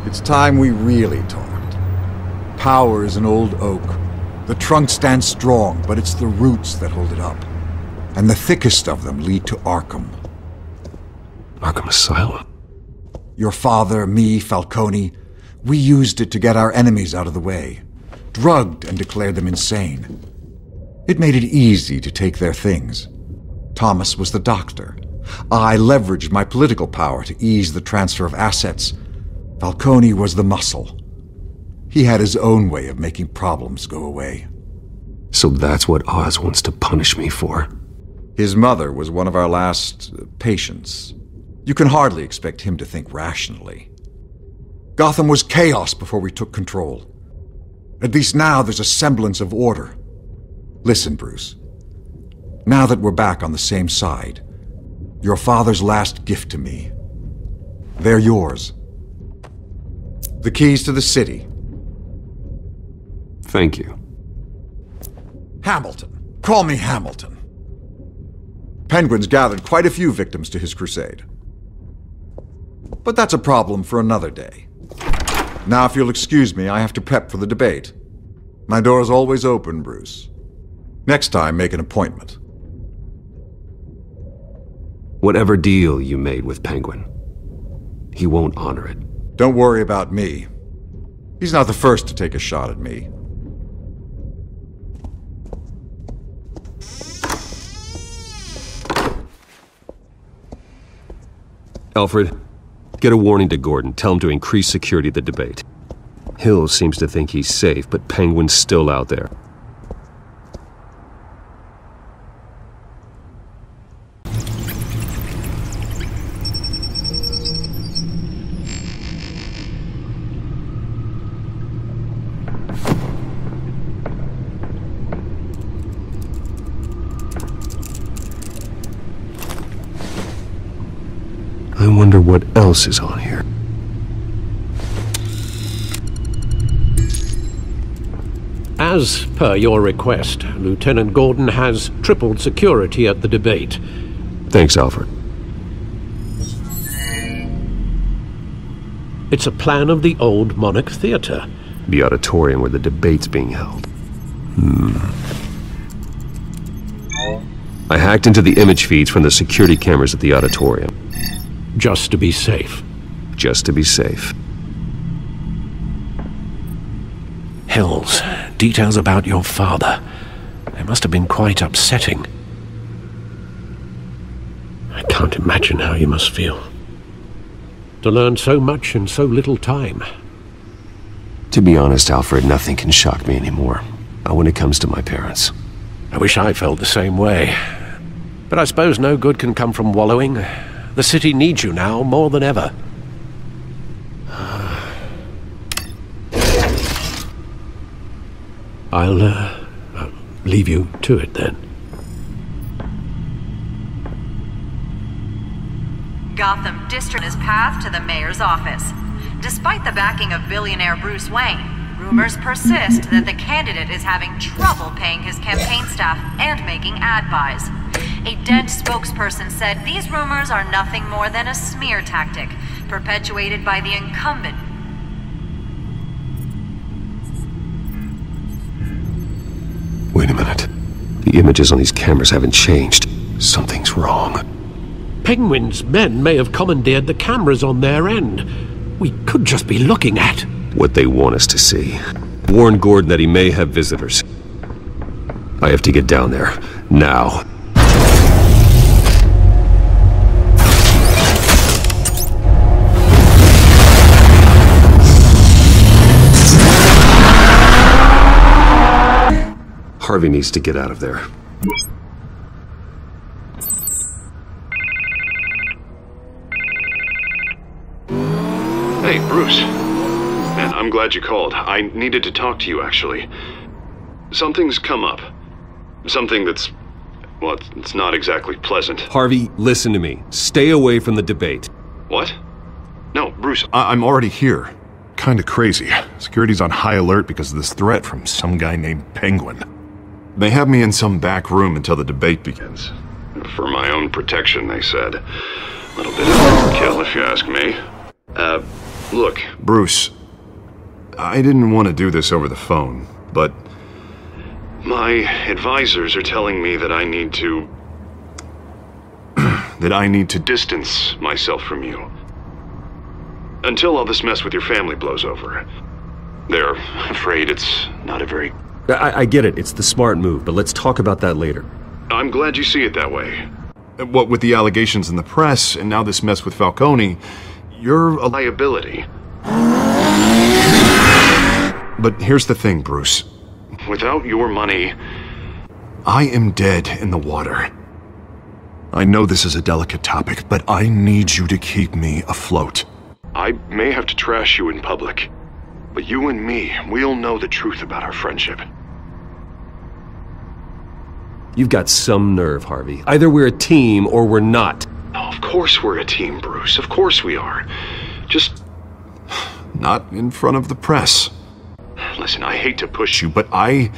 It's time we really talked. Power is an old oak. The trunk stands strong, but it's the roots that hold it up. And the thickest of them lead to Arkham. Arkham Asylum? Your father, me, Falcone, we used it to get our enemies out of the way. Drugged and declared them insane. It made it easy to take their things. Thomas was the doctor. I leveraged my political power to ease the transfer of assets. Falcone was the muscle. He had his own way of making problems go away. So that's what Oz wants to punish me for? His mother was one of our last patients. You can hardly expect him to think rationally. Gotham was chaos before we took control. At least now there's a semblance of order. Listen, Bruce. Now that we're back on the same side, your father's last gift to me, they're yours. The keys to the city. Thank you. Hamilton. Call me Hamilton. Penguin's gathered quite a few victims to his crusade. But that's a problem for another day. Now, if you'll excuse me, I have to prep for the debate. My door is always open, Bruce. Next time, make an appointment. Whatever deal you made with Penguin, he won't honor it. Don't worry about me. He's not the first to take a shot at me. Alfred, get a warning to Gordon. Tell him to increase security at the debate. Hill seems to think he's safe, but Penguin's still out there. I wonder what else is on here. As per your request, Lieutenant Gordon has tripled security at the debate. Thanks, Alfred. It's a plan of the old Monarch Theater. The auditorium where the debate's being held. I hacked into the image feeds from the security cameras at the auditorium. Just to be safe. Just to be safe. Hills, details about your father. They must have been quite upsetting. I can't imagine how you must feel. to learn so much in so little time. To be honest, Alfred, nothing can shock me anymore. Not when it comes to my parents. I wish I felt the same way. But I suppose no good can come from wallowing. The city needs you now more than ever. I'll leave you to it then. Gotham District is path to the mayor's office. Despite the backing of billionaire Bruce Wayne, rumors persist that the candidate is having trouble paying his campaign staff and making ad buys. A Dent spokesperson said these rumors are nothing more than a smear tactic, perpetuated by the incumbent. Wait a minute. The images on these cameras haven't changed. Something's wrong. Penguin's men may have commandeered the cameras on their end. We could just be looking at what they want us to see. Warn Gordon that he may have visitors. I have to get down there. Now. Harvey needs to get out of there. Hey, Bruce. Man, I'm glad you called. I needed to talk to you, actually. Something's come up. Something that's... well, it's not exactly pleasant. Harvey, listen to me. Stay away from the debate. What? No, Bruce, I'm already here. Kinda crazy. Security's on high alert because of this threat from some guy named Penguin. They have me in some back room until the debate begins. For my own protection, they said. A little bit of overkill, if you ask me. Look, Bruce, I didn't want to do this over the phone, but my advisors are telling me that I need to... that I need to distance myself from you. Until all this mess with your family blows over. They're afraid it's not a very... I get it. It's the smart move, but let's talk about that later. I'm glad you see it that way. What with the allegations in the press, and now this mess with Falcone, you're a liability. But here's the thing, Bruce. Without your money, I am dead in the water. I know this is a delicate topic, but I need you to keep me afloat. I may have to trash you in public, but you and me, we'll know the truth about our friendship. You've got some nerve, Harvey. Either we're a team or we're not. Oh, of course we're a team, Bruce. Of course we are. Just... not in front of the press. Listen, I hate to push you, but I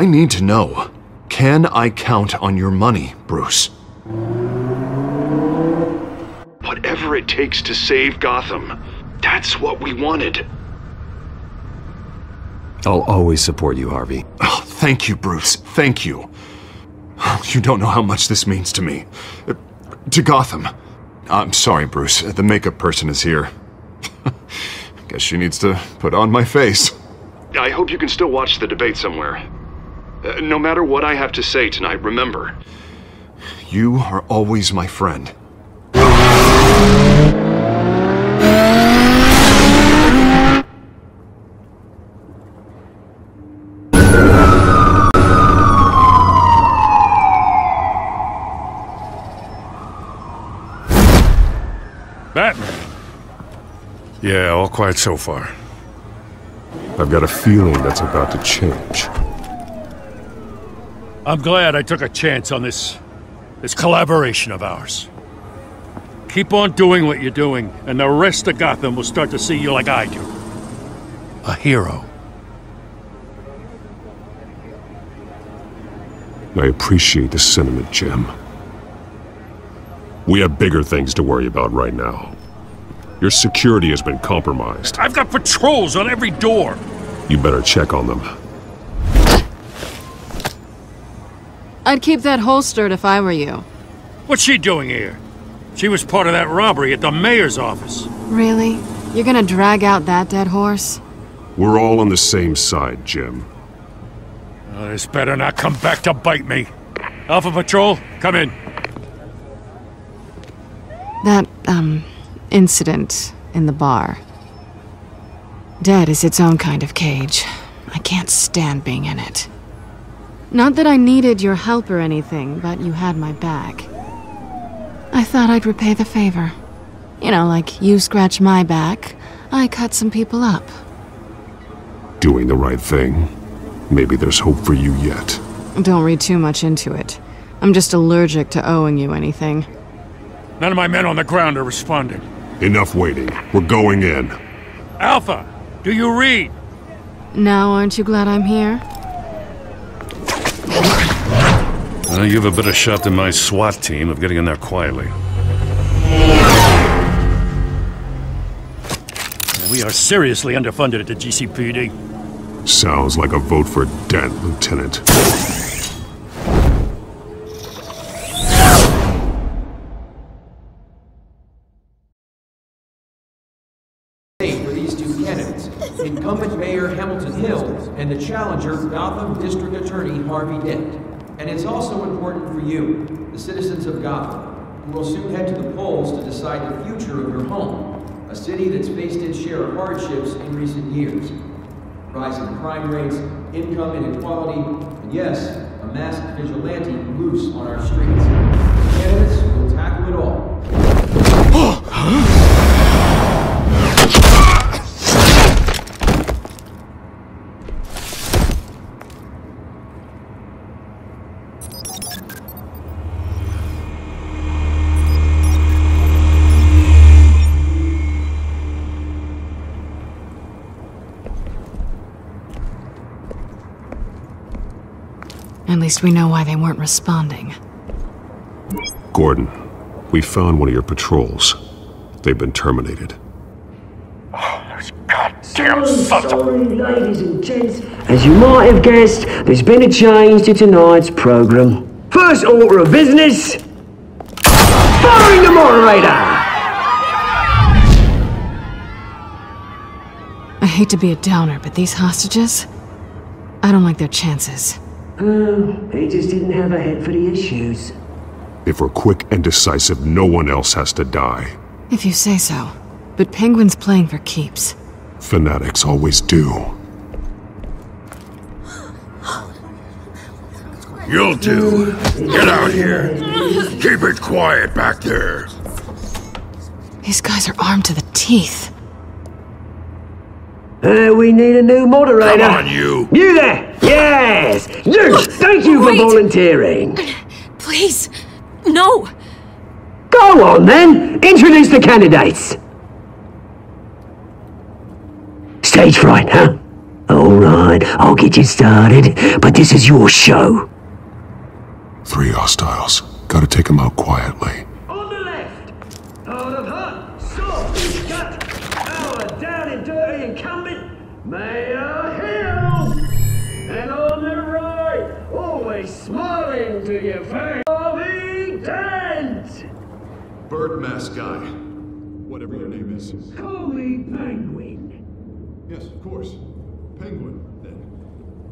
need to know. Can I count on your money, Bruce? Whatever it takes to save Gotham. That's what we wanted. I'll always support you, Harvey. Oh, thank you, Bruce. Thank you. You don't know how much this means to me. To Gotham. I'm sorry, Bruce. The makeup person is here. Guess she needs to put on my face. I hope you can still watch the debate somewhere. No matter what I have to say tonight, remember, you are always my friend. Batman. Yeah, all quiet so far. I've got a feeling that's about to change. I'm glad I took a chance on this collaboration of ours. Keep on doing what you're doing, and the rest of Gotham will start to see you like I do. A hero. I appreciate the sentiment, Jim. We have bigger things to worry about right now. Your security has been compromised. I've got patrols on every door. You better check on them. I'd keep that holstered if I were you. What's she doing here? She was part of that robbery at the mayor's office. Really? You're gonna drag out that dead horse? We're all on the same side, Jim. Oh, this better not come back to bite me. Alpha Patrol, come in. That, incident in the bar. Dead is its own kind of cage. I can't stand being in it. Not that I needed your help or anything, but you had my back. I thought I'd repay the favor. You know, like you scratch my back, I cut some people up. Doing the right thing. Maybe there's hope for you yet. Don't read too much into it. I'm just allergic to owing you anything. None of my men on the ground are responding. Enough waiting. We're going in. Alpha, do you read? Now aren't you glad I'm here? You have a better shot than my SWAT team of getting in there quietly. We are seriously underfunded at the GCPD. Sounds like a vote for Dent, Lieutenant. For these two candidates, incumbent Mayor Hamilton Hill and the challenger Gotham District Attorney Harvey Dent. And it's also important for you, the citizens of Gotham, who will soon head to the polls to decide the future of your home, a city that's faced its share of hardships in recent years. Rising crime rates, income inequality, and yes, a masked vigilante loose on our streets. The candidates will tackle it all. At least we know why they weren't responding. Gordon, we found one of your patrols. They've been terminated. Oh, those goddamn sons of... Ladies and gents, as you might have guessed, there's been a change to tonight's program. First order of business... firing the moderator! I hate to be a downer, but these hostages... I don't like their chances. He just didn't have a head for the issues. If we're quick and decisive, no one else has to die. If you say so. But Penguin's playing for keeps. Fanatics always do. You'll do. Get out here. Keep it quiet back there. These guys are armed to the teeth. We need a new moderator. Come on, you. You there! Yes! You! Thank you for volunteering. Please, no! Go on, then! Introduce the candidates! Stage fright, huh? Alright, I'll get you started, but this is your show. 3 hostiles. Gotta take them out quietly. On the left, hard of heart, soft and gut, our down and dirty incumbent, Mayor Hill! And on the right, always smiling to your face, Harvey Dent! Bird mask guy. Whatever your name is. Call me Penguin. Yes, of course. Penguin, then.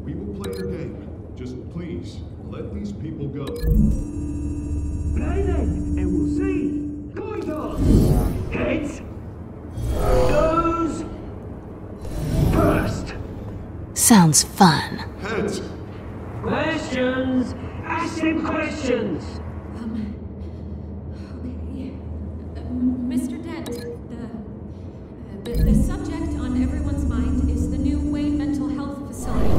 We will play your game. Just please, let these people go. Play then, and we'll see. Coin toss. Heads. Goes first. Sounds fun. Heads. Questions. Ask them questions. Mr. Dent, the subject on everyone's mind is the new Wayne Mental Health Facility.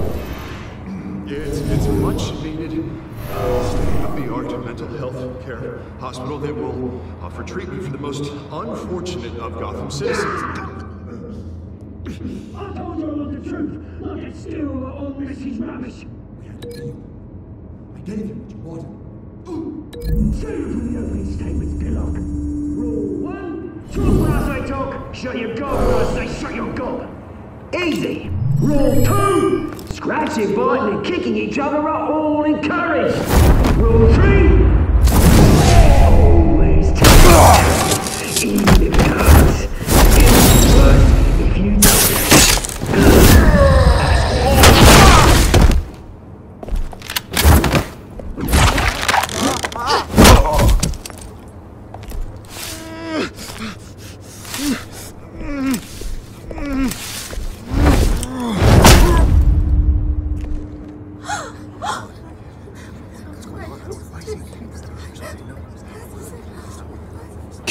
It's a much needed state-of-the-art mental health care hospital that will offer treatment for the most unfortunate of Gotham citizens. I told you all the truth. Look at still all Mrs. Rubbish. I gave you what you wanted. Save for the opening statements, Pillock. Rule 1, talk when I say talk, shut your gob when I say shut your gob. Easy. Rule 2, scratching, biting and kicking each other are all encouraged. Rule 3, always take it, even if it hurts. It's worse if you know it.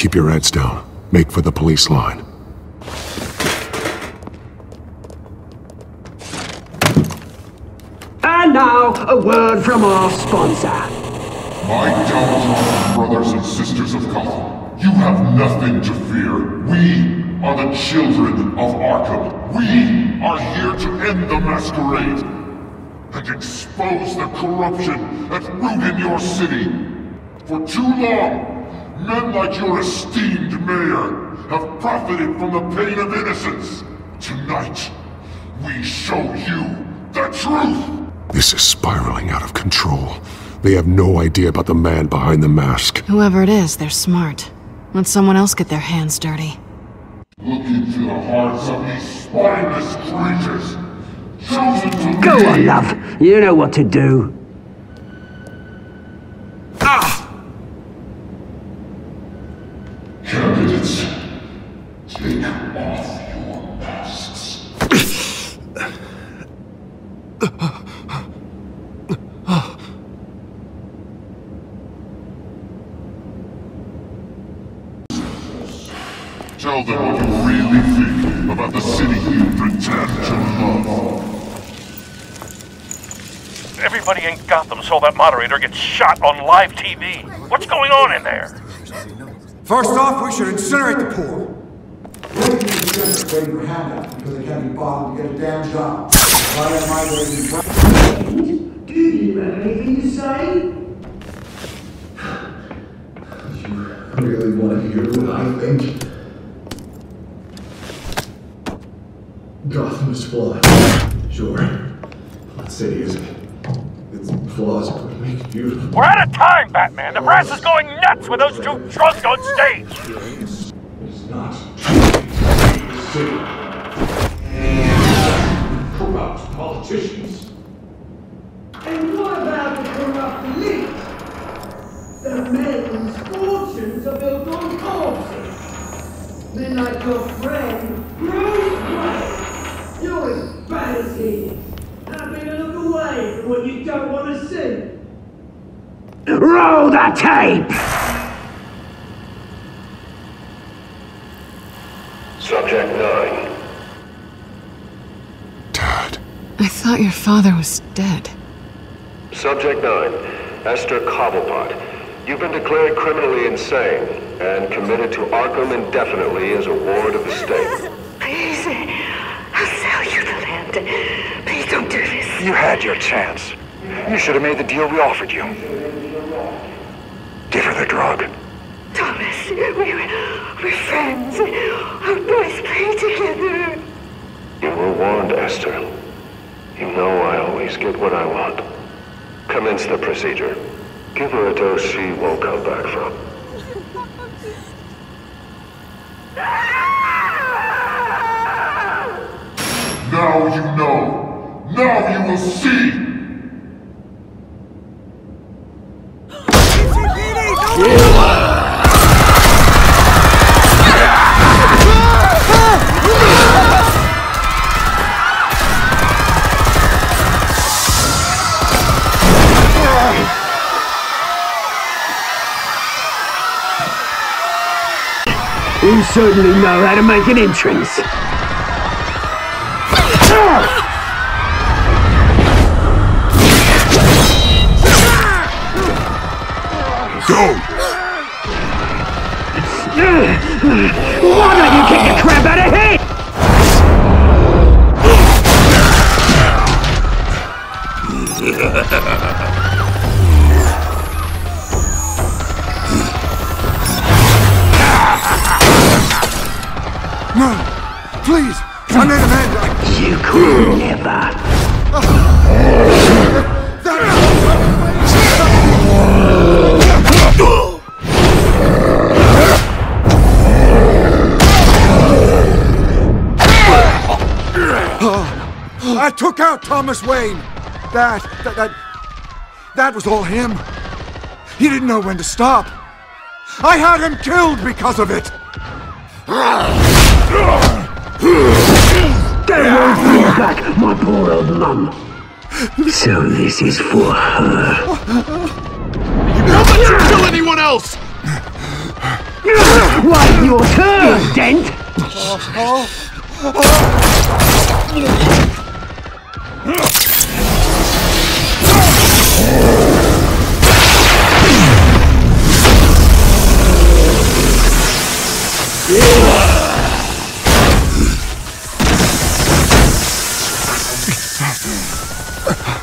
Keep your heads down. Make for the police line. And now, a word from our sponsor. My downtrodden brothers and sisters of Gotham, you have nothing to fear. We are the Children of Arkham. We are here to end the masquerade and expose the corruption that's rooted in your city. For too long, men like your esteemed mayor have profited from the pain of innocence. Tonight, we show you the truth! This is spiraling out of control. They have no idea about the man behind the mask. Whoever it is, they're smart. Let someone else get their hands dirty. Look into the hearts of these spineless creatures, chosen to Go lead. on, love. You know what to do. Candidates, take off your masks. Tell them what you really think about the city you pretend to love. Everybody in Gotham saw that moderator get shot on live TV. What's going on in there? First off, we should incinerate the poor. Waiting for handouts because they can't be bothered to get a damn job. Why am I waiting? Do you have anything to say? You really want to hear what I think? Gotham is flawed. Sure. That city isn't. Its flaws could make it beautiful. We're out of time, Batman! The press is going nuts with those two drunks on stage! It's not. City. Corrupt politicians. And what about the corrupt elite? The men whose fortunes are built on corpses. Men like your friend, Bruce Wayne. You're as bad as he is. Happy to look away from what you don't want to see. Roll the tape! Subject 9. I thought your father was dead. Subject 9. Esther Cobblepot. You've been declared criminally insane and committed to Arkham indefinitely as a ward of the state. Please, I'll sell you the land. Please don't do this. You had your chance. You should have made the deal we offered you. Give her the drug. Thomas, we're friends. Our boys play together. You were warned, Esther. You know I always get what I want. Commence the procedure. Give her a dose she won't come back from. Now you know. Now you will see. You certainly know how to make an entrance. Go! Why don't you kick the crap out of him? No! Please! I made amends! You could never. I took out Thomas Wayne! That was all him. He didn't know when to stop. I had him killed because of it! They won't bring back my poor old mum. So this is for her. Don't let you kill anyone else! Wait your turn, Dent!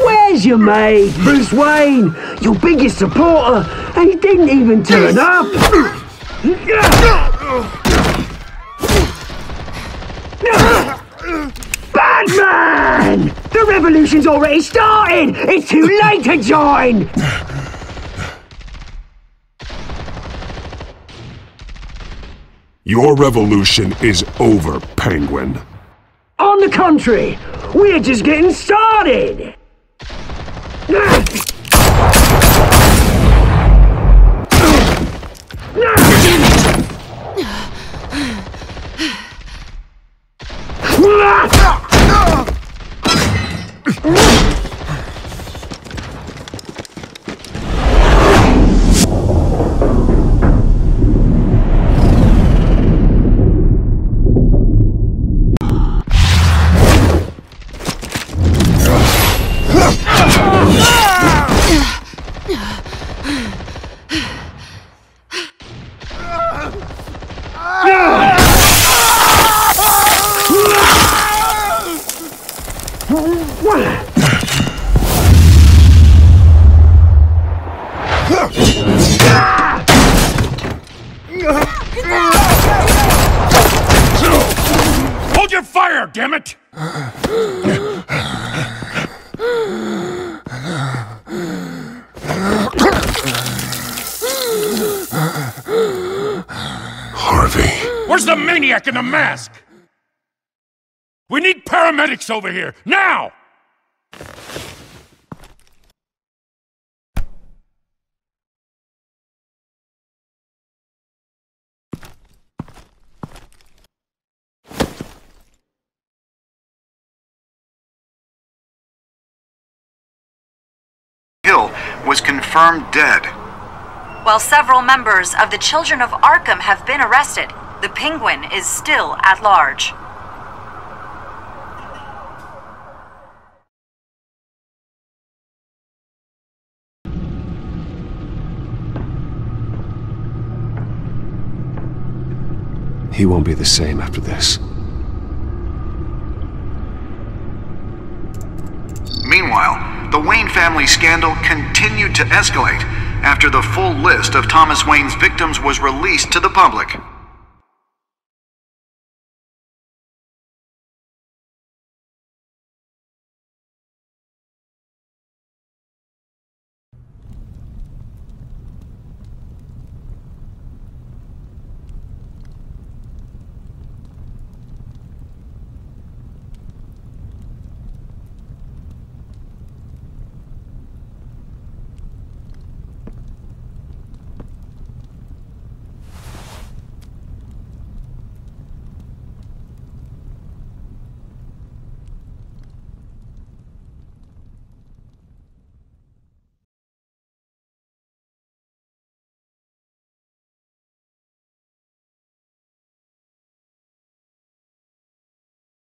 Where's your mate, Bruce Wayne? Your biggest supporter, and he didn't even turn up! Batman! The revolution's already started! It's too late to join! Your revolution is over, Penguin. On the contrary, we're just getting started! Hold your fire, damn it! Harvey. Where's the maniac in the mask? We need paramedics over here, now! Hill was confirmed dead. While several members of the Children of Arkham have been arrested, the Penguin is still at large. He won't be the same after this. Meanwhile, the Wayne family scandal continued to escalate after the full list of Thomas Wayne's victims was released to the public.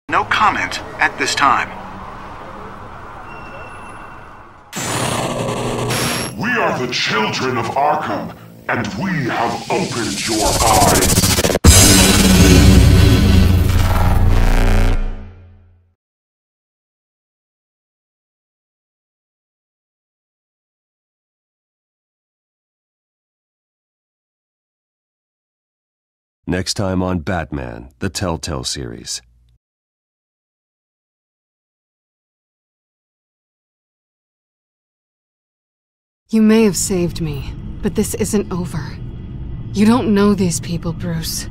No comment at this time. We are the Children of Arkham, and we have opened your eyes. Next time on Batman, the Telltale series. You may have saved me, but this isn't over. You don't know these people, Bruce.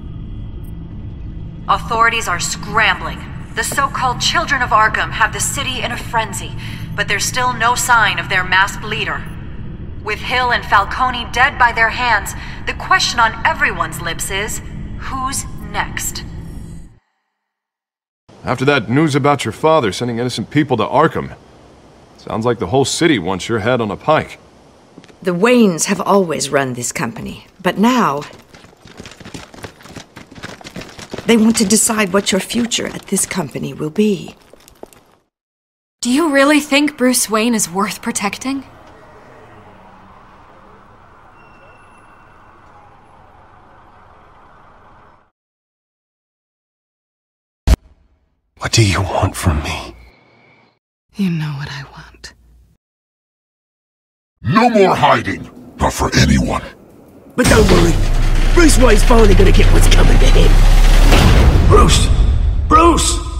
Authorities are scrambling. The so-called Children of Arkham have the city in a frenzy, but there's still no sign of their masked leader. With Hill and Falcone dead by their hands, the question on everyone's lips is, who's next? After that news about your father sending innocent people to Arkham, sounds like the whole city wants your head on a pike. The Waynes have always run this company, but now... They want to decide what your future at this company will be. Do you really think Bruce Wayne is worth protecting? What do you want from me? You know what I want. No more hiding. Not for anyone. But don't worry. Bruce Wayne's finally gonna get what's coming to him. Bruce! Bruce!